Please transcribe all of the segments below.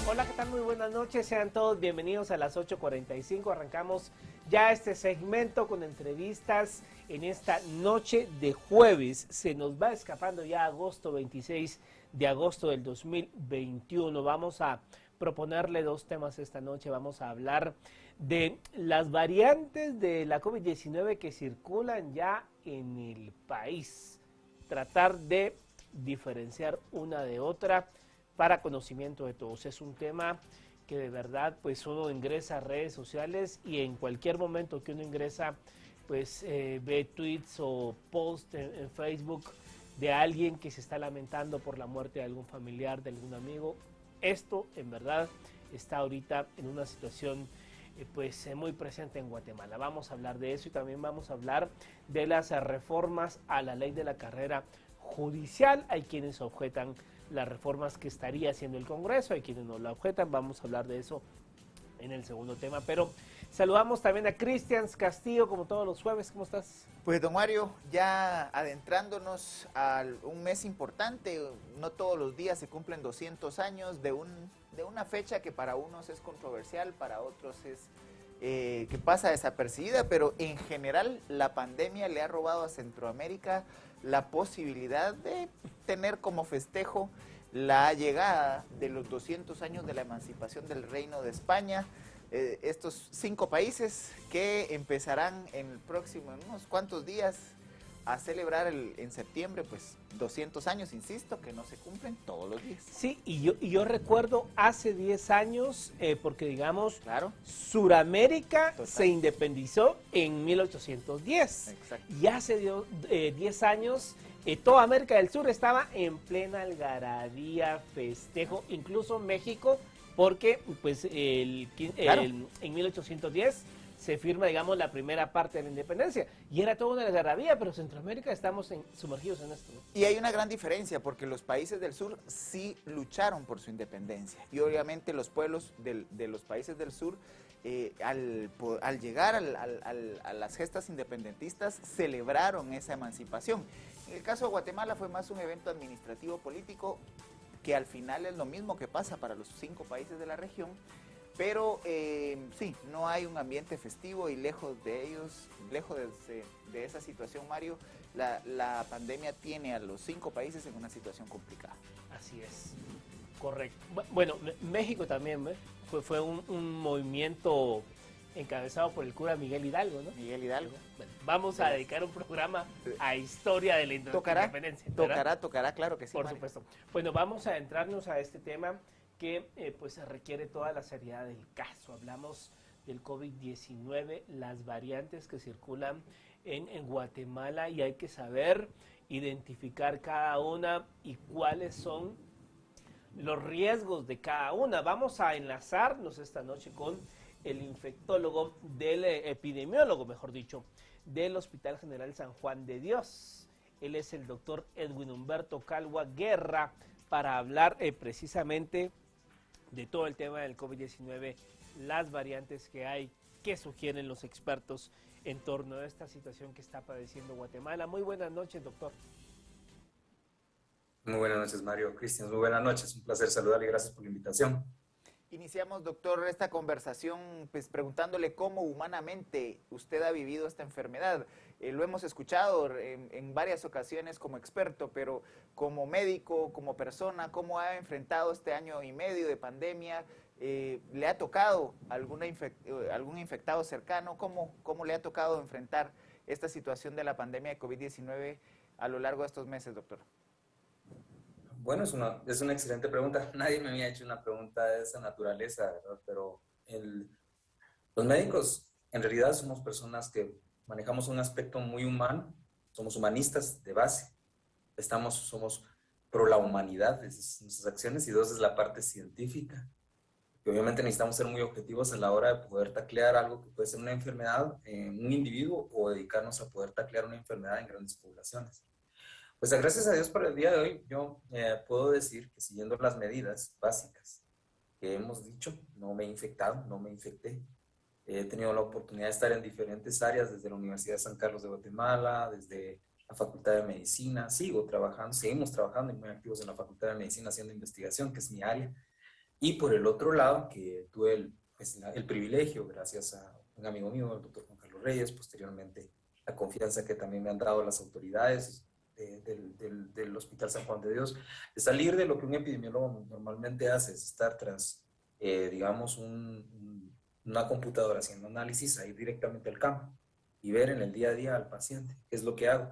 Hola, ¿qué tal? Muy buenas noches, sean todos bienvenidos a las 8:45. Arrancamos ya este segmento con entrevistas en esta noche de jueves. Se nos va escapando ya agosto 26 de agosto del 2021. Vamos a proponerle dos temas esta noche. Vamos a hablar de las variantes de la COVID-19 que circulan ya en el país. Tratar de diferenciar una de otra para conocimiento de todos. Es un tema que de verdad pues uno ingresa a redes sociales y en cualquier momento que uno ingresa pues ve tweets o posts en Facebook de alguien que se está lamentando por la muerte de algún familiar, de algún amigo. Esto en verdad está ahorita en una situación muy presente en Guatemala. Vamos a hablar de eso y también vamos a hablar de las reformas a la ley de la carrera judicial. Hay quienes objetan las reformas que estaría haciendo el Congreso, hay quienes no la objetan. Vamos a hablar de eso en el segundo tema, pero saludamos también a Cristian Castillo como todos los jueves. ¿Cómo estás? Pues don Mario, ya adentrándonos a un mes importante, no todos los días se cumplen 200 años de una fecha que para unos es controversial, para otros es que pasa desapercibida, pero en general la pandemia le ha robado a Centroamérica la posibilidad de tener como festejo la llegada de los 200 años de la emancipación del Reino de España. Estos 5 países que empezarán en unos cuantos días a celebrar en septiembre, pues 200 años, insisto, que no se cumplen todos los días. Sí, y yo recuerdo hace 10 años, porque digamos, claro, Suramérica total, se independizó en 1810. Exacto. Y hace 10 años toda América del Sur estaba en plena algarabía, festejo, incluso México, porque pues en 1810 se firma, digamos, la primera parte de la independencia. Y era toda una algarabía, pero Centroamérica estamos sumergidos en esto, ¿no? Y hay una gran diferencia, porque los países del sur sí lucharon por su independencia. Y obviamente los pueblos de los países del sur, al llegar a las gestas independentistas, celebraron esa emancipación. En el caso de Guatemala fue más un evento administrativo político, que al final es lo mismo que pasa para los 5 países de la región. Pero sí, no hay un ambiente festivo y lejos de ellos, lejos de esa situación, Mario, la pandemia tiene a los 5 países en una situación complicada. Así es, correcto. Bueno, México también fue un movimiento encabezado por el cura Miguel Hidalgo, ¿no? Miguel Hidalgo. Bueno, vamos a dedicar un programa a historia de la independencia. Tocará, claro que sí. Por Mario. supuesto. Bueno, vamos a adentrarnos a este tema que pues requiere toda la seriedad del caso. Hablamos del COVID-19, las variantes que circulan en Guatemala, y hay que saber identificar cada una y cuáles son los riesgos de cada una. Vamos a enlazarnos esta noche con el infectólogo, del epidemiólogo, mejor dicho, del Hospital General San Juan de Dios. Él es el doctor Edwin Humberto Calwa Guerra, para hablar precisamente de todo el tema del COVID-19, las variantes que hay, qué sugieren los expertos en torno a esta situación que está padeciendo Guatemala. Muy buenas noches, doctor. Muy buenas noches, Mario. Cristian, muy buenas noches. Un placer saludarle y gracias por la invitación. Iniciamos, doctor, esta conversación pues preguntándole cómo humanamente usted ha vivido esta enfermedad. Lo hemos escuchado en varias ocasiones como experto, pero como médico, como persona, ¿cómo ha enfrentado este año y medio de pandemia? ¿Le ha tocado algún infectado cercano? ¿Cómo le ha tocado enfrentar esta situación de la pandemia de COVID-19 a lo largo de estos meses, doctor? Bueno, es una excelente pregunta. Nadie me había hecho una pregunta de esa naturaleza, ¿verdad? Pero los médicos en realidad somos personas que manejamos un aspecto muy humano, somos humanistas de base, somos pro la humanidad, esas son nuestras acciones, y dos es la parte científica, que obviamente necesitamos ser muy objetivos en la hora de poder taclear algo que puede ser una enfermedad en un individuo, o dedicarnos a poder taclear una enfermedad en grandes poblaciones. Pues gracias a Dios por el día de hoy, yo puedo decir que siguiendo las medidas básicas que hemos dicho, no me he infectado, no me infecté. He tenido la oportunidad de estar en diferentes áreas, desde la Universidad de San Carlos de Guatemala, desde la Facultad de Medicina. Seguimos trabajando y muy activos en la Facultad de Medicina haciendo investigación, que es mi área. Y por el otro lado, que tuve el privilegio, gracias a un amigo mío, el doctor Juan Carlos Reyes, posteriormente la confianza que también me han dado las autoridades del Hospital San Juan de Dios, de salir de lo que un epidemiólogo normalmente hace, es estar tras, digamos, una computadora haciendo análisis, a ir directamente al campo y ver en el día a día al paciente, qué es lo que hago.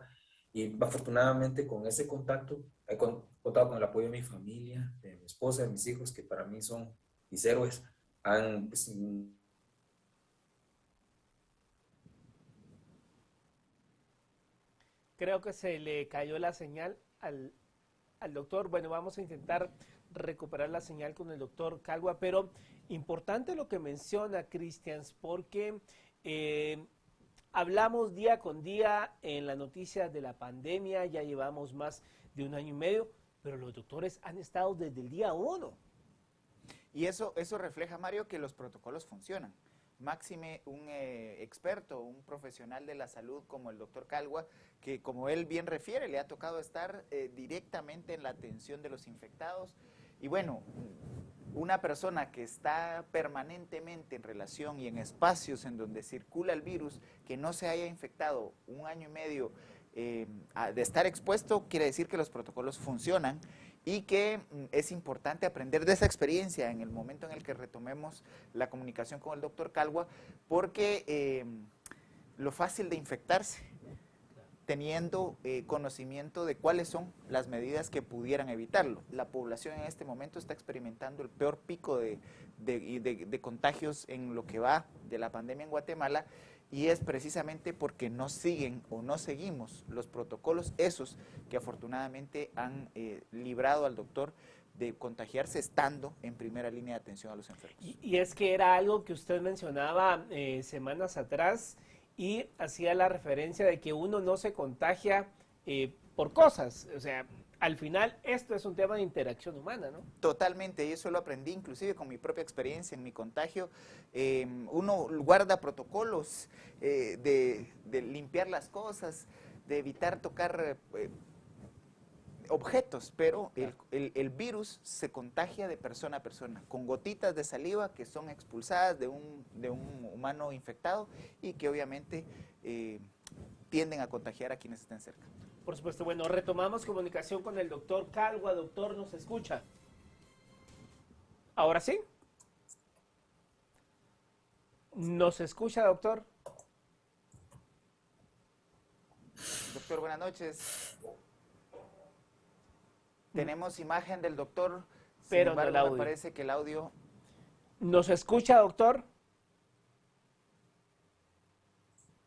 Y afortunadamente con ese contacto, he contado con el apoyo de mi familia, de mi esposa, de mis hijos, que para mí son mis héroes. Han, pues, Creo que se le cayó la señal al doctor. Bueno, vamos a intentar recuperar la señal con el doctor Calwa, pero importante lo que menciona Christians, porque hablamos día con día en las noticias de la pandemia, ya llevamos más de 1 año y medio, pero los doctores han estado desde el día 1. Y eso refleja, Mario, que los protocolos funcionan. Máxime un experto, un profesional de la salud como el doctor Calwa, que como él bien refiere, le ha tocado estar directamente en la atención de los infectados. Y bueno, una persona que está permanentemente en relación y en espacios en donde circula el virus, que no se haya infectado 1 año y medio de estar expuesto, quiere decir que los protocolos funcionan y que es importante aprender de esa experiencia en el momento en el que retomemos la comunicación con el doctor Calwa, porque lo fácil de infectarse, teniendo conocimiento de cuáles son las medidas que pudieran evitarlo. La población en este momento está experimentando el peor pico de contagios en lo que va de la pandemia en Guatemala, y es precisamente porque no siguen o no seguimos los protocolos esos que afortunadamente han librado al doctor de contagiarse estando en primera línea de atención a los enfermos. Y es que era algo que usted mencionaba semanas atrás y hacía la referencia de que uno no se contagia por cosas, o sea, al final esto es un tema de interacción humana, ¿no? Totalmente, y eso lo aprendí inclusive con mi propia experiencia en mi contagio. Uno guarda protocolos de limpiar las cosas, de evitar tocar objetos, pero el virus se contagia de persona a persona, con gotitas de saliva que son expulsadas de un humano infectado y que obviamente tienden a contagiar a quienes estén cerca. Por supuesto. Bueno, retomamos comunicación con el doctor Calwa. Doctor, ¿nos escucha? ¿Ahora sí? ¿Nos escucha, doctor? Doctor, buenas noches. Tenemos imagen del doctor, pero sin embargo, no el audio. me parece que el audio... ¿Nos escucha, doctor?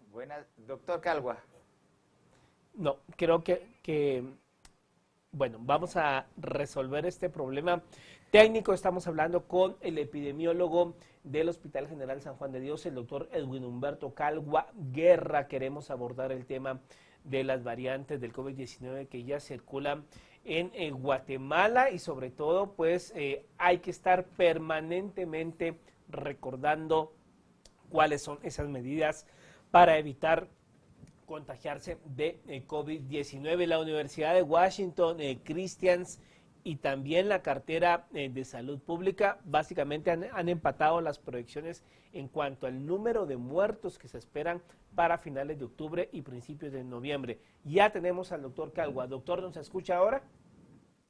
Buenas, doctor Calwa. No, creo que bueno, vamos a resolver este problema técnico. Estamos hablando con el epidemiólogo del Hospital General San Juan de Dios, el doctor Edwin Humberto Calwa Guerra. Queremos abordar el tema de las variantes del COVID-19 que ya circulan en Guatemala y sobre todo, pues, hay que estar permanentemente recordando cuáles son esas medidas para evitar contagiarse de COVID-19. La Universidad de Washington, Christians y también la cartera de salud pública básicamente han empatado las proyecciones en cuanto al número de muertos que se esperan para finales de octubre y principios de noviembre. Ya tenemos al doctor Calwa. Doctor, ¿nos escucha ahora?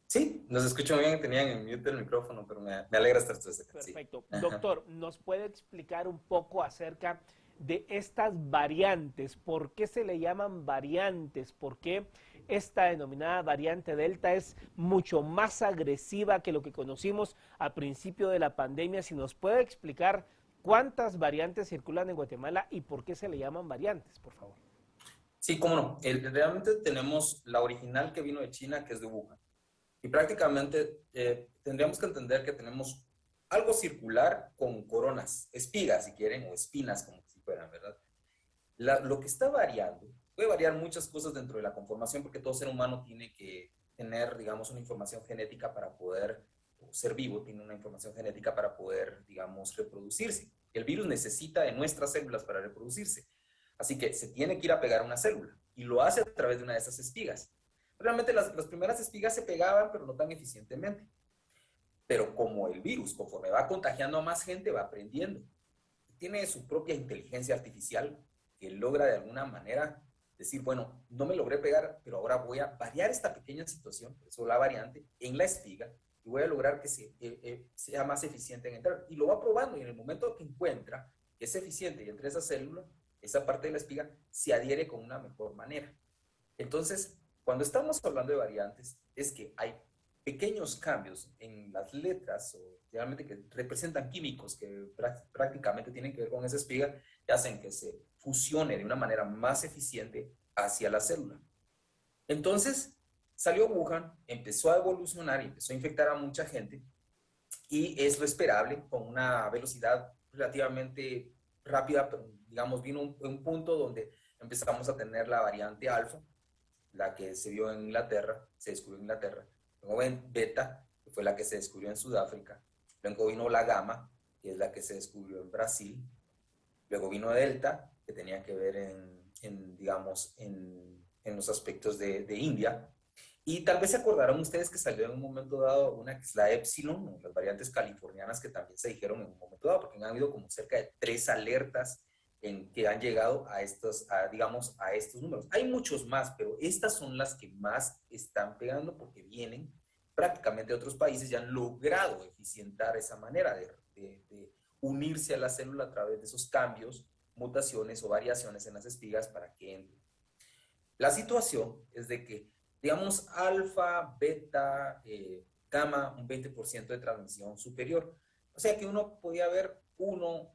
Sí, nos escucho bien, tenían en mute el micrófono, pero me alegra estar desde acá. Perfecto. Sí. Doctor, ¿nos puede explicar un poco acerca de estas variantes? ¿Por qué se le llaman variantes? ¿Por qué esta denominada variante Delta es mucho más agresiva que lo que conocimos al principio de la pandemia? Si nos puede explicar cuántas variantes circulan en Guatemala y por qué se le llaman variantes, por favor. Sí, cómo no. Realmente tenemos la original que vino de China, que es de Wuhan. Y prácticamente tendríamos que entender que tenemos algo circular con coronas, espigas si quieren, o espinas como si fueran, ¿verdad? Lo que está variando, puede variar muchas cosas dentro de la conformación porque todo ser humano tiene que tener, digamos, una información genética para poder, o ser vivo tiene una información genética para poder, digamos, reproducirse. El virus necesita de nuestras células para reproducirse. Así que se tiene que ir a pegar a una célula y lo hace a través de una de esas espigas. Realmente las primeras espigas se pegaban, pero no tan eficientemente. Pero como el virus, conforme va contagiando a más gente, va aprendiendo. Tiene su propia inteligencia artificial que logra de alguna manera decir, bueno, no me logré pegar, pero ahora voy a variar esta pequeña situación, por eso la variante, en la espiga, y voy a lograr que sea más eficiente en entrar. Y lo va probando, y en el momento que encuentra que es eficiente y entre esa célula, esa parte de la espiga se adhiere con una mejor manera. Entonces, cuando estamos hablando de variantes, es que hay pequeños cambios en las letras, o realmente que representan químicos que prácticamente tienen que ver con esa espiga, y hacen que se fusione de una manera más eficiente hacia la célula. Entonces, salió Wuhan, empezó a evolucionar y empezó a infectar a mucha gente, y es lo esperable, con una velocidad relativamente rápida, pero digamos, vino un punto donde empezamos a tener la variante alfa, la que se vio en Inglaterra, se descubrió en Inglaterra. Luego beta, que fue la que se descubrió en Sudáfrica. Luego vino la gamma, que es la que se descubrió en Brasil. Luego vino delta, que tenía que ver digamos, en los aspectos de India. Y tal vez se acordarán ustedes que salió en un momento dado una que es la Epsilon, las variantes californianas que también se dijeron en un momento dado, porque han habido como cerca de 3 alertas en que han llegado digamos, a estos números. Hay muchos más, pero estas son las que más están pegando porque vienen prácticamente de otros países y han logrado eficientar esa manera de unirse a la célula a través de esos cambios, mutaciones o variaciones en las espigas para que entren. La situación es de que, digamos, alfa, beta, gamma, un 20% de transmisión superior. O sea que uno podía ver un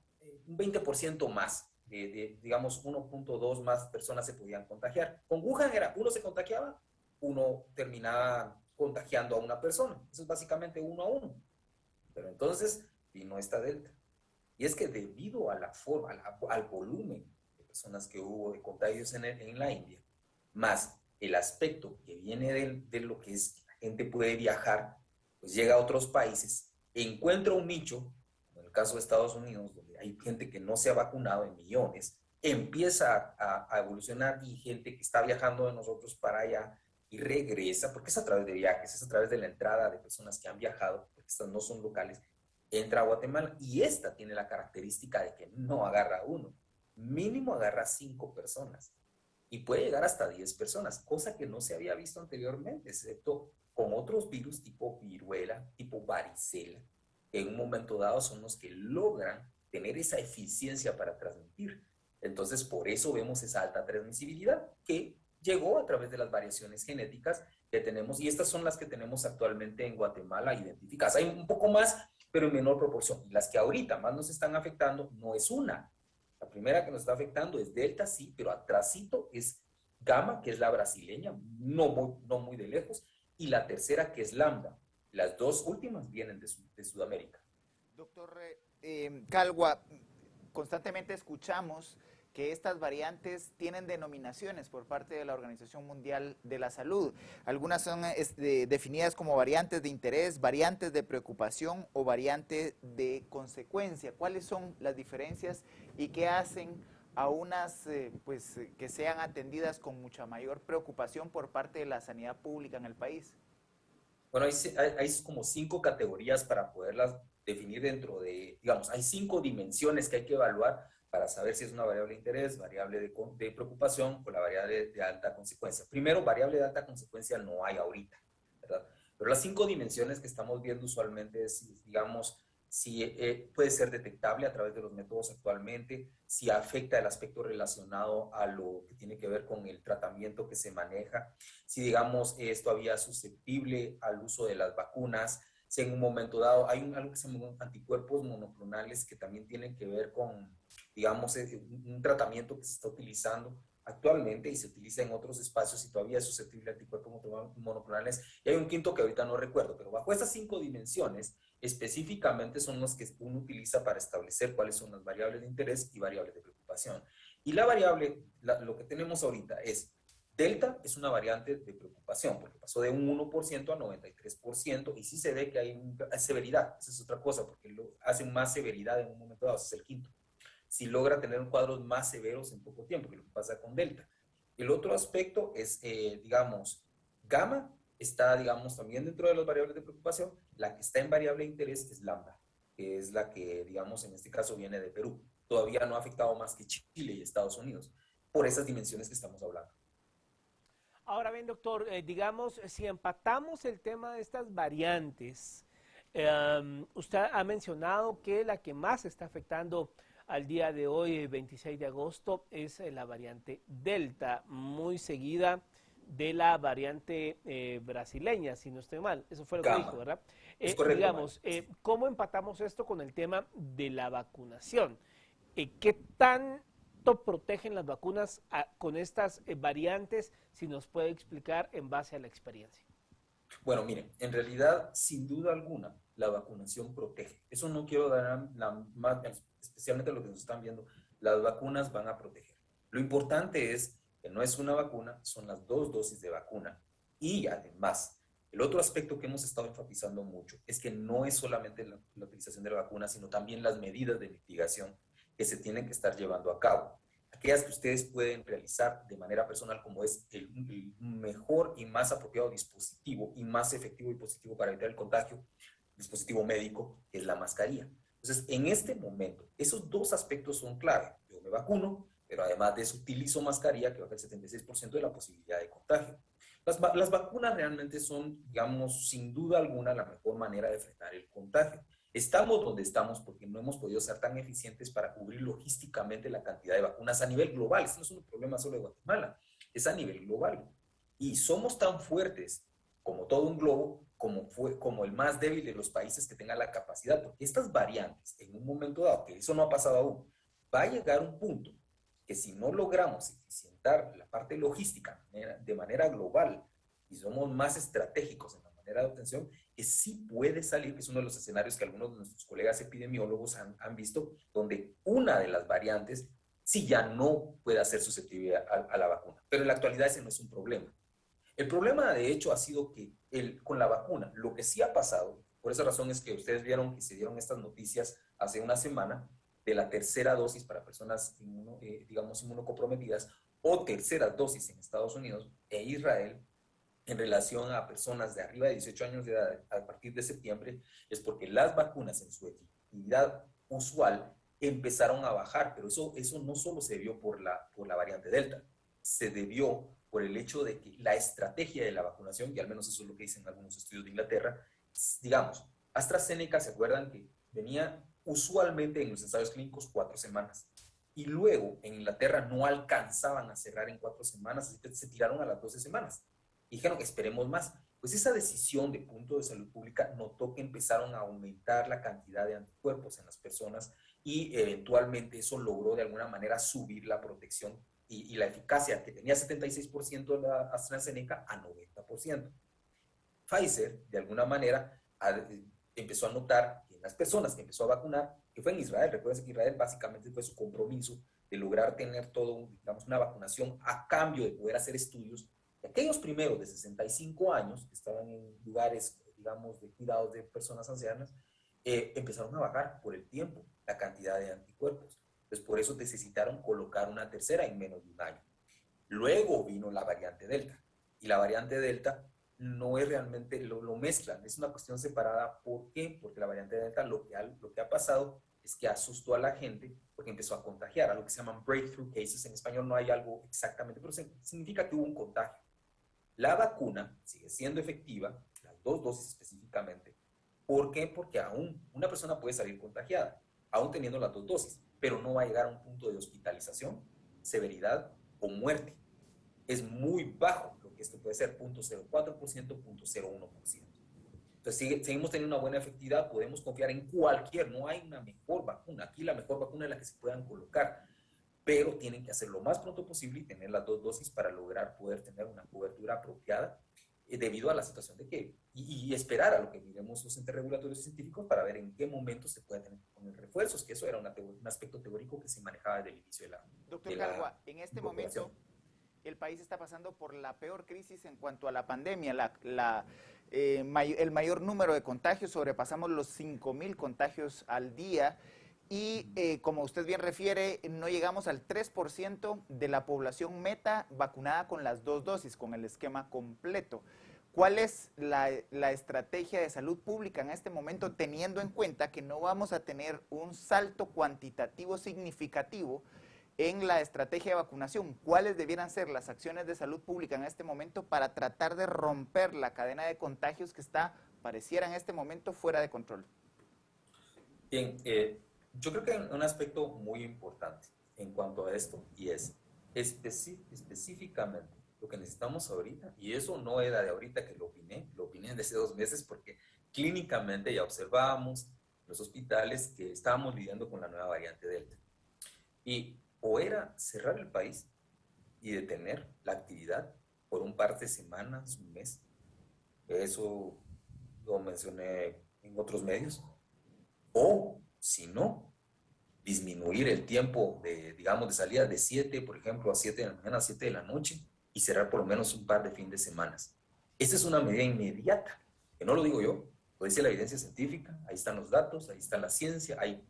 20% más, digamos, 1.2 más personas se podían contagiar. Con Wuhan era, uno se contagiaba, uno terminaba contagiando a una persona. Eso es básicamente 1 a 1. Pero entonces vino esta delta. Y es que debido a la forma, al volumen de personas que hubo de contagios en la India, más el aspecto que viene de lo que es que la gente puede viajar, pues llega a otros países, encuentra un nicho, en el caso de Estados Unidos, donde hay gente que no se ha vacunado en millones, empieza a evolucionar y gente que está viajando de nosotros para allá y regresa, porque es a través de viajes, es a través de la entrada de personas que han viajado, porque estas no son locales, entra a Guatemala y esta tiene la característica de que no agarra uno, mínimo agarra 5 personas y puede llegar hasta 10 personas, cosa que no se había visto anteriormente, excepto con otros virus tipo viruela, tipo varicela, que en un momento dado son los que logran tener esa eficiencia para transmitir. Entonces, por eso vemos esa alta transmisibilidad que llegó a través de las variaciones genéticas que tenemos, y estas son las que tenemos actualmente en Guatemala identificadas. Hay un poco más, pero en menor proporción. Y las que ahorita más nos están afectando no es una. La primera que nos está afectando es delta, sí, pero atrásito es gamma, que es la brasileña, no muy de lejos, y la tercera que es lambda. Las dos últimas vienen de Sudamérica. Doctor Calgua, constantemente escuchamos que estas variantes tienen denominaciones por parte de la Organización Mundial de la Salud. Algunas son definidas como variantes de interés, variantes de preocupación o variantes de consecuencia. ¿Cuáles son las diferencias y qué hacen a unas que sean atendidas con mucha mayor preocupación por parte de la sanidad pública en el país? Bueno, hay como 5 categorías para poderlas definir dentro de, digamos, hay 5 dimensiones que hay que evaluar para saber si es una variable de interés, variable de preocupación o la variable de alta consecuencia. Primero, variable de alta consecuencia no hay ahorita, ¿verdad? Pero las 5 dimensiones que estamos viendo usualmente es, digamos, si puede ser detectable a través de los métodos actualmente, si afecta el aspecto relacionado a lo que tiene que ver con el tratamiento que se maneja, si digamos es todavía susceptible al uso de las vacunas, si en un momento dado hay algo que se llama anticuerpos monoclonales que también tienen que ver con, digamos, un tratamiento que se está utilizando actualmente y se utiliza en otros espacios y todavía es susceptible a anticuerpos monoclonales. Y hay un quinto que ahorita no recuerdo, pero bajo estas 5 dimensiones específicamente son los que uno utiliza para establecer cuáles son las variables de interés y variables de preocupación. Y la variable, lo que tenemos ahorita es delta, es una variante de preocupación, porque pasó de un 1% a 93%, y sí se ve que hay severidad, esa es otra cosa, porque lo hacen más severidad en un momento dado, ese es el quinto. Si logra tener cuadros más severos en poco tiempo, que es lo que pasa con delta. El otro aspecto es, digamos, gamma, está, digamos, también dentro de las variables de preocupación. La que está en variable de interés es Lambda, que es la que, digamos, en este caso viene de Perú. Todavía no ha afectado más que Chile y Estados Unidos, por esas dimensiones que estamos hablando. Ahora bien, doctor, digamos, si empatamos el tema de estas variantes, usted ha mencionado que la que más está afectando al día de hoy, el 26 de agosto, es la variante Delta, muy seguida de la variante brasileña, si no estoy mal. Eso fue lo que dijo, Gamma. ¿verdad? Es correcto, Mario. Digamos, ¿cómo empatamos esto con el tema de la vacunación? ¿Qué tanto protegen las vacunas con estas variantes? Si nos puede explicar en base a la experiencia. Bueno, miren, en realidad, sin duda alguna, la vacunación protege. Eso no quiero dar más, especialmente lo que nos están viendo, las vacunas van a proteger. Lo importante es que no es una vacuna, son las 2 dosis de vacuna. Y además, el otro aspecto que hemos estado enfatizando mucho es que no es solamente la utilización de la vacuna, sino también las medidas de mitigación que se tienen que estar llevando a cabo. Aquellas que ustedes pueden realizar de manera personal, como es el mejor y más apropiado dispositivo y más efectivo y positivo para evitar el contagio, dispositivo médico, es la mascarilla. Entonces, en este momento, esos dos aspectos son clave. Yo me vacuno, pero además de eso utilizo mascarilla, que baja el 76% de la posibilidad de contagio. Las vacunas realmente son, digamos, sin duda alguna, la mejor manera de frenar el contagio. Estamos donde estamos porque no hemos podido ser tan eficientes para cubrir logísticamente la cantidad de vacunas a nivel global. Esto no es un problema solo de Guatemala, es a nivel global. Y somos tan fuertes como todo un globo, como el más débil de los países que tenga la capacidad, porque estas variantes, en un momento dado, que eso no ha pasado aún, va a llegar un punto que si no logramos eficientar la parte logística de manera global y somos más estratégicos en la manera de obtención, que sí puede salir, que es uno de los escenarios que algunos de nuestros colegas epidemiólogos han visto, donde una de las variantes sí ya no puede ser susceptible a la vacuna. Pero en la actualidad ese no es un problema. El problema, de hecho, ha sido que con la vacuna, lo que sí ha pasado, por esa razón es que ustedes vieron que se dieron estas noticias hace una semana de la tercera dosis para personas, digamos, inmunocomprometidas o tercera dosis en Estados Unidos e Israel en relación a personas de arriba de 18 años de edad a partir de septiembre, es porque las vacunas en su efectividad usual empezaron a bajar, pero eso no solo se debió por la variante Delta, se debió por el hecho de que la estrategia de la vacunación, y al menos eso es lo que dicen algunos estudios de Inglaterra, digamos, AstraZeneca, ¿se acuerdan que venía usualmente en los ensayos clínicos 4 semanas? Y luego en Inglaterra no alcanzaban a cerrar en 4 semanas, así que se tiraron a las 12 semanas. Y dijeron, esperemos más. Pues esa decisión de punto de salud pública notó que empezaron a aumentar la cantidad de anticuerpos en las personas y eventualmente eso logró de alguna manera subir la protección y la eficacia que tenía 76% de la AstraZeneca a 90%. Pfizer, de alguna manera, empezó a notar que en las personas que empezó a vacunar, que fue en Israel, recuerden que Israel básicamente fue su compromiso de lograr tener todo, digamos, una vacunación a cambio de poder hacer estudios. Y aquellos primeros de 65 años, que estaban en lugares, digamos, de cuidados de personas ancianas, empezaron a bajar por el tiempo la cantidad de anticuerpos. Entonces, por eso necesitaron colocar una tercera en menos de un año. Luego vino la variante Delta. Y la variante Delta no es realmente, lo mezclan, es una cuestión separada. ¿Por qué? Porque la variante Delta lo que ha pasado es que asustó a la gente porque empezó a contagiar, a lo que se llaman breakthrough cases. En español no hay algo exactamente, pero significa que hubo un contagio. La vacuna sigue siendo efectiva, las 2 dosis específicamente. ¿Por qué? Porque aún una persona puede salir contagiada, aún teniendo las 2 dosis, pero no va a llegar a un punto de hospitalización, severidad o muerte. Es muy bajo lo que esto puede ser, 0.04%, 0.01%. Entonces seguimos teniendo una buena efectividad, podemos confiar en cualquier, no hay una mejor vacuna. Aquí la mejor vacuna es la que se puedan colocar, pero tienen que hacerlo lo más pronto posible y tener las 2 dosis para lograr poder tener una cobertura apropiada debido a la situación de que, y esperar a lo que miremos los entes regulatorios y científicos para ver en qué momento se puede tener que poner refuerzos, que eso era un aspecto teórico que se manejaba desde el inicio de la Doctor Calgua, en este momento el país está pasando por la peor crisis en cuanto a la pandemia. El mayor número de contagios, sobrepasamos los 5,000 contagios al día y como usted bien refiere, no llegamos al 3% de la población meta vacunada con las 2 dosis, con el esquema completo. ¿Cuál es la estrategia de salud pública en este momento, teniendo en cuenta que no vamos a tener un salto cuantitativo significativo en la estrategia de vacunación? ¿Cuáles debieran ser las acciones de salud pública en este momento para tratar de romper la cadena de contagios que pareciera en este momento fuera de control? Bien, yo creo que hay un aspecto muy importante en cuanto a esto, y es específicamente lo que necesitamos ahorita, y eso no era de ahorita que lo opiné desde 2 meses, porque clínicamente ya observábamos en los hospitales que estábamos lidiando con la nueva variante Delta. Y o era cerrar el país y detener la actividad por un par de semanas, un mes, eso lo mencioné en otros medios, o si no, disminuir el tiempo de, digamos, de salida de 7, por ejemplo, a 7 de la mañana, a 7 de la noche, y cerrar por lo menos un par de fines de semana. Esta es una medida inmediata, que no lo digo yo, lo dice la evidencia científica, ahí están los datos, ahí está la ciencia, hay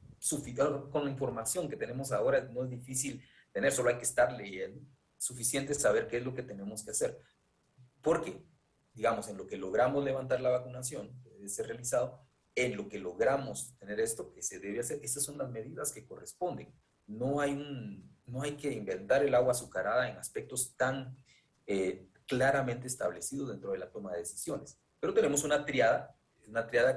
con la información que tenemos ahora no es difícil tener, solo hay que estar leyendo, suficiente saber qué es lo que tenemos que hacer. Porque, digamos, en lo que logramos levantar la vacunación, que debe ser realizado, en lo que logramos tener esto que se debe hacer, estas son las medidas que corresponden. No hay que inventar el agua azucarada en aspectos tan claramente establecidos dentro de la toma de decisiones. Pero tenemos una triada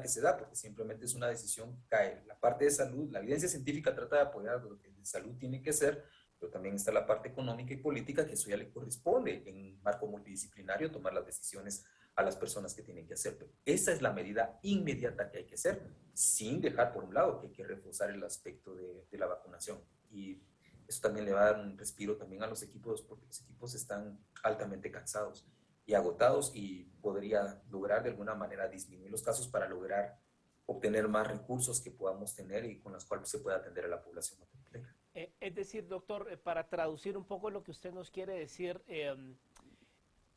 que se da porque simplemente es una decisión que cae. La parte de salud, la evidencia científica trata de apoyar lo que de salud tiene que ser, pero también está la parte económica y política, que eso ya le corresponde en marco multidisciplinario tomar las decisiones a las personas que tienen que hacer. Pero esa es la medida inmediata que hay que hacer, sin dejar por un lado que hay que reforzar el aspecto de la vacunación. Y eso también le va a dar un respiro también a los equipos, porque los equipos están altamente cansados y agotados, y podría lograr de alguna manera disminuir los casos para lograr obtener más recursos que podamos tener y con los cuales se pueda atender a la población guatemalteca. Es decir, doctor, para traducir un poco lo que usted nos quiere decir,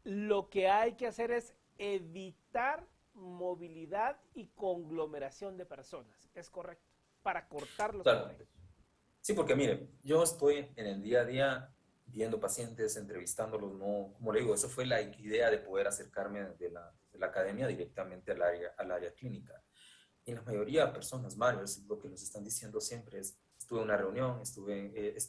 lo que hay que hacer es evitar movilidad y conglomeración de personas, ¿es correcto? Para cortar los contagios. Sí, porque mire, yo estoy en el día a día viendo pacientes, entrevistándolos, no, como le digo, esa fue la idea de poder acercarme de la academia directamente al área clínica. Y la mayoría de personas, Mario, es lo que nos están diciendo siempre es, estuve en una reunión,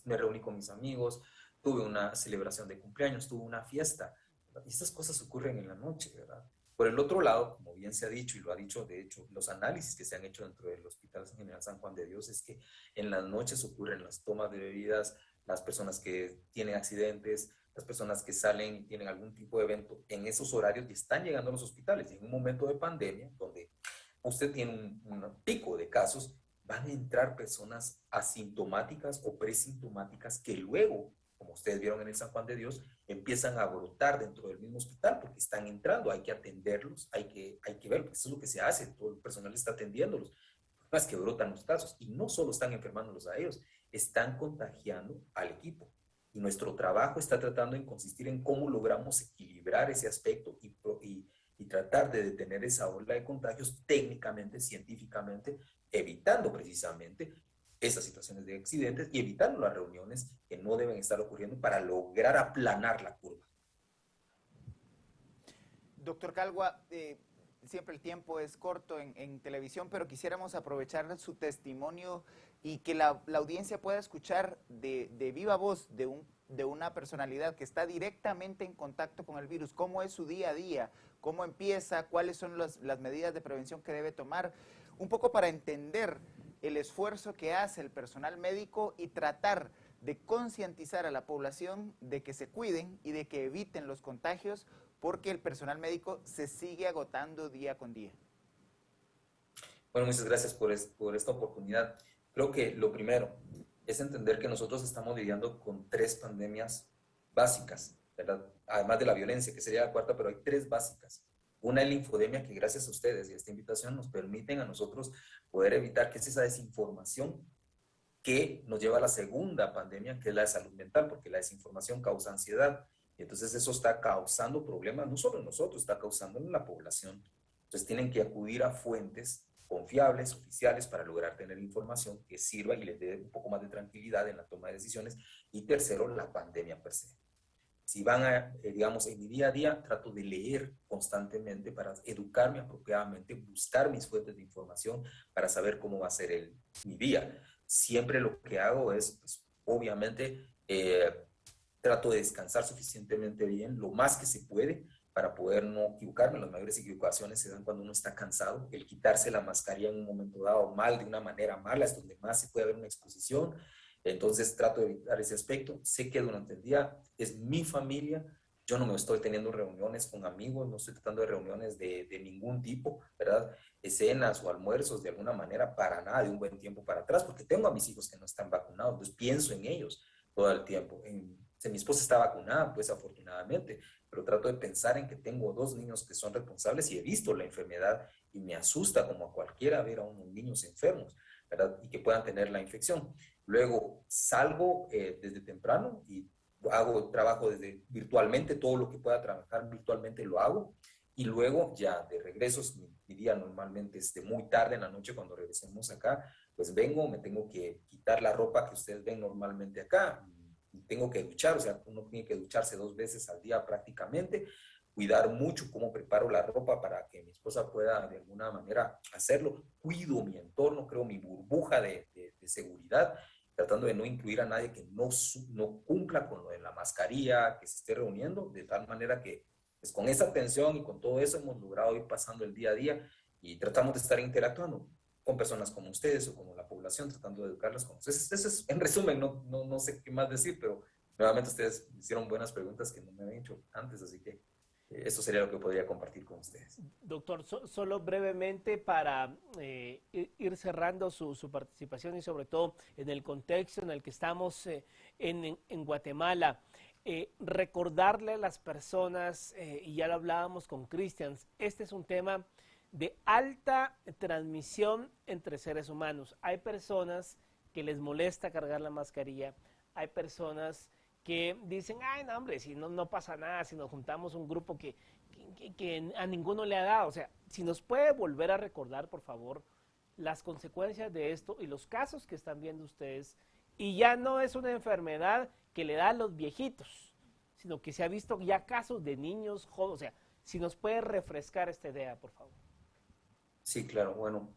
me reuní con mis amigos, tuve una celebración de cumpleaños, tuve una fiesta, ¿verdad? Y estas cosas ocurren en la noche, ¿verdad? Por el otro lado, como bien se ha dicho, y lo ha dicho, de hecho, los análisis que se han hecho dentro del Hospital General San Juan de Dios, es que en las noches ocurren las tomas de bebidas, las personas que tienen accidentes, las personas que salen y tienen algún tipo de evento en esos horarios y están llegando a los hospitales. Y en un momento de pandemia, donde usted tiene un pico de casos, van a entrar personas asintomáticas o presintomáticas que luego, como ustedes vieron en el San Juan de Dios, empiezan a brotar dentro del mismo hospital porque están entrando, hay que atenderlos, hay que ver, porque eso es lo que se hace, todo el personal está atendiéndolos. Es que brotan los casos y no solo están enfermándolos a ellos, están contagiando al equipo. Y nuestro trabajo está tratando en consistir en cómo logramos equilibrar ese aspecto y tratar de detener esa ola de contagios técnicamente, científicamente, evitando precisamente esas situaciones de accidentes y evitando las reuniones que no deben estar ocurriendo para lograr aplanar la curva. Doctor Calgua, siempre el tiempo es corto en televisión, pero quisiéramos aprovechar su testimonio y que la audiencia pueda escuchar de viva voz de una personalidad que está directamente en contacto con el virus, cómo es su día a día, cómo empieza, cuáles son las medidas de prevención que debe tomar, un poco para entender el esfuerzo que hace el personal médico y tratar de concientizar a la población de que se cuiden y de que eviten los contagios, porque el personal médico se sigue agotando día con día. Bueno, muchas gracias por esta oportunidad. Creo que lo primero es entender que nosotros estamos lidiando con 3 pandemias básicas, ¿verdad? Además de la violencia, que sería la cuarta, pero hay 3 básicas. Una es la infodemia, que gracias a ustedes y a esta invitación nos permiten a nosotros poder evitar que es esa desinformación que nos lleva a la segunda pandemia, que es la de salud mental, porque la desinformación causa ansiedad. Y entonces eso está causando problemas, no solo en nosotros, está causando en la población. Entonces tienen que acudir a fuentes confiables, oficiales, para lograr tener información que sirva y les dé un poco más de tranquilidad en la toma de decisiones. Y tercero, la pandemia per se. Si van a, digamos, en mi día a día, trato de leer constantemente para educarme apropiadamente, buscar mis fuentes de información para saber cómo va a ser mi día. Siempre lo que hago es, pues, obviamente, trato de descansar suficientemente bien, lo más que se puede, para poder no equivocarme. Las mayores equivocaciones se dan cuando uno está cansado. El quitarse la mascarilla en un momento dado mal, de una manera mala, es donde más se puede haber una exposición. Entonces trato de evitar ese aspecto. Sé que durante el día es mi familia. Yo no me estoy teniendo reuniones con amigos, no estoy tratando de reuniones de ningún tipo, ¿verdad? Cenas o almuerzos de alguna manera, para nada, de un buen tiempo para atrás, porque tengo a mis hijos que no están vacunados, entonces pienso en ellos todo el tiempo. Mi esposa está vacunada, pues afortunadamente, pero trato de pensar en que tengo 2 niños que son responsables y he visto la enfermedad y me asusta como a cualquiera ver a unos niños enfermos, ¿verdad? Y que puedan tener la infección. Luego salgo desde temprano y trabajo desde virtualmente, todo lo que pueda trabajar virtualmente lo hago. Y luego ya de regresos, mi día normalmente es de muy tarde en la noche cuando regresemos acá, pues vengo, me tengo que quitar la ropa que ustedes ven normalmente acá, tengo que duchar, o sea, uno tiene que ducharse 2 veces al día prácticamente, cuidar mucho cómo preparo la ropa para que mi esposa pueda de alguna manera hacerlo, cuido mi entorno, creo mi burbuja de seguridad, tratando de no incluir a nadie que no cumpla con lo de la mascarilla, que se esté reuniendo, de tal manera que pues, con esa atención y con todo eso hemos logrado ir pasando el día a día y tratamos de estar interactuando con personas como ustedes o como la población, tratando de educarlas como ustedes. Eso es, en resumen, no sé qué más decir, pero nuevamente ustedes hicieron buenas preguntas que no me habían hecho antes, así que eso sería lo que podría compartir con ustedes. Doctor, solo brevemente para ir cerrando su participación y sobre todo en el contexto en el que estamos en Guatemala, recordarle a las personas, y ya lo hablábamos con Cristian, este es un tema de alta transmisión entre seres humanos. Hay personas que les molesta cargar la mascarilla, hay personas que dicen, ay, no, hombre, si no pasa nada, si nos juntamos un grupo que a ninguno le ha dado. O sea, si nos puede volver a recordar, por favor, las consecuencias de esto y los casos que están viendo ustedes. Y ya no es una enfermedad que le da a los viejitos, sino que se ha visto ya casos de niños jóvenes. O sea, si nos puede refrescar esta idea, por favor. Sí, claro, bueno.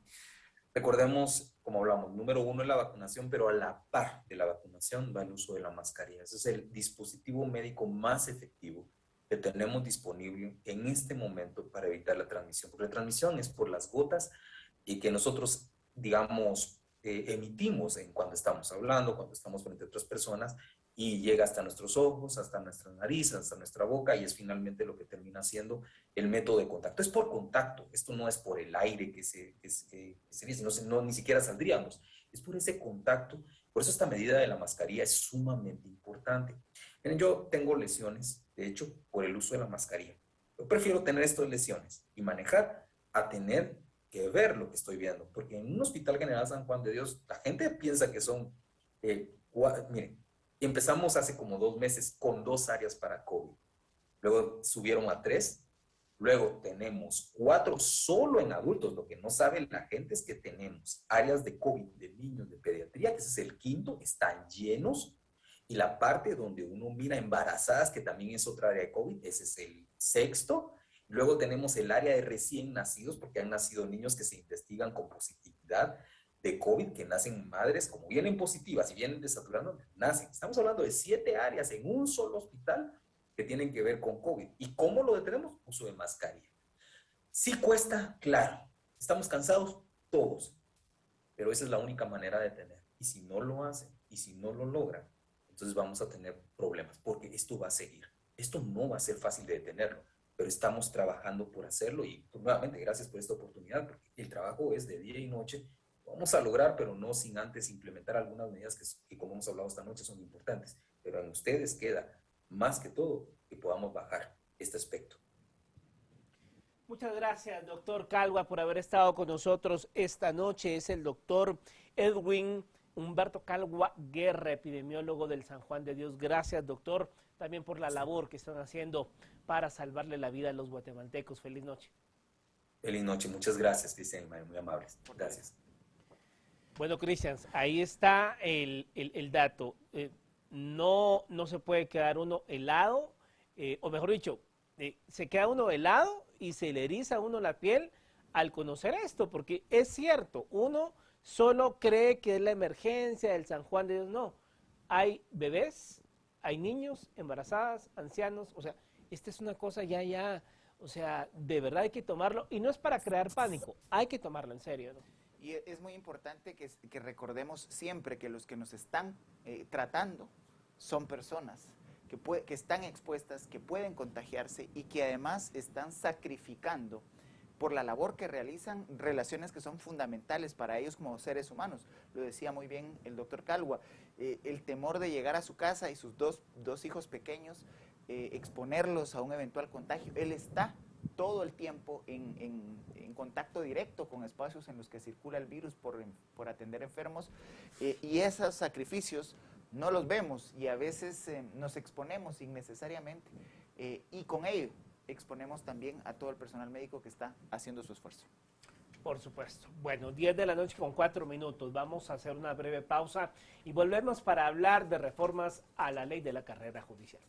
Recordemos, como hablamos, número 1 es la vacunación, pero a la par de la vacunación va el uso de la mascarilla. Ese es el dispositivo médico más efectivo que tenemos disponible en este momento para evitar la transmisión. Porque la transmisión es por las gotas y que nosotros, digamos, emitimos cuando estamos hablando, cuando estamos frente a otras personas, y llega hasta nuestros ojos, hasta nuestra nariz, hasta nuestra boca, y es finalmente lo que termina siendo el método de contacto. Es por contacto, esto no es por el aire que sería, ni siquiera saldríamos, es por ese contacto. Por eso esta medida de la mascarilla es sumamente importante. Miren, yo tengo lesiones, de hecho, por el uso de la mascarilla. Yo prefiero tener estas lesiones y manejar a tener que ver lo que estoy viendo, porque en un hospital general San Juan de Dios, la gente piensa que son, miren, empezamos hace como 2 meses con 2 áreas para COVID, luego subieron a 3, luego tenemos 4 solo en adultos. Lo que no sabe la gente es que tenemos áreas de COVID, de niños, de pediatría, que ese es el 5º, están llenos, y la parte donde uno mira embarazadas, que también es otra área de COVID, ese es el 6º. Luego tenemos el área de recién nacidos, porque han nacido niños que se investigan con positividad de COVID, que nacen madres, como vienen positivas y vienen desaturando, nacen. Estamos hablando de 7 áreas en un solo hospital que tienen que ver con COVID. ¿Y cómo lo detenemos? Uso de mascarilla. Sí cuesta, claro. Estamos cansados todos, pero esa es la única manera de detener. Y si no lo hacen, y si no lo logran, entonces vamos a tener problemas, porque esto va a seguir. Esto no va a ser fácil de detenerlo, pero estamos trabajando por hacerlo, y pues, nuevamente gracias por esta oportunidad, porque el trabajo es de día y noche. Vamos a lograr, pero no sin antes implementar algunas medidas que como hemos hablado esta noche, son importantes. Pero en ustedes queda, más que todo, que podamos bajar este aspecto. Muchas gracias, doctor Calva, por haber estado con nosotros esta noche. Es el doctor Edwin Humberto Calva Guerra, epidemiólogo del San Juan de Dios. Gracias, doctor, también por la labor que están haciendo para salvarle la vida a los guatemaltecos. Feliz noche. Feliz noche, muchas gracias, Cristian, muy amables. Gracias. Bueno, Cristian, ahí está el dato. No se puede quedar uno helado o mejor dicho, se queda uno helado y se le eriza a uno la piel al conocer esto, porque es cierto, uno solo cree que es la emergencia del San Juan de Dios, no. Hay bebés, hay niños, embarazadas, ancianos, o sea, esta es una cosa ya, o sea, de verdad hay que tomarlo, y no es para crear pánico, hay que tomarlo en serio, ¿no? Y es muy importante que recordemos siempre que los que nos están tratando son personas que están expuestas, que pueden contagiarse y que además están sacrificando por la labor que realizan relaciones que son fundamentales para ellos como seres humanos. Lo decía muy bien el doctor Calwa, el temor de llegar a su casa y sus dos hijos pequeños, exponerlos a un eventual contagio. Él está todo el tiempo en contacto directo con espacios en los que circula el virus por atender enfermos, y esos sacrificios no los vemos y a veces nos exponemos innecesariamente, y con ello exponemos también a todo el personal médico que está haciendo su esfuerzo. Por supuesto. Bueno, 10 de la noche con 4 minutos. Vamos a hacer una breve pausa y volvemos para hablar de reformas a la ley de la carrera judicial.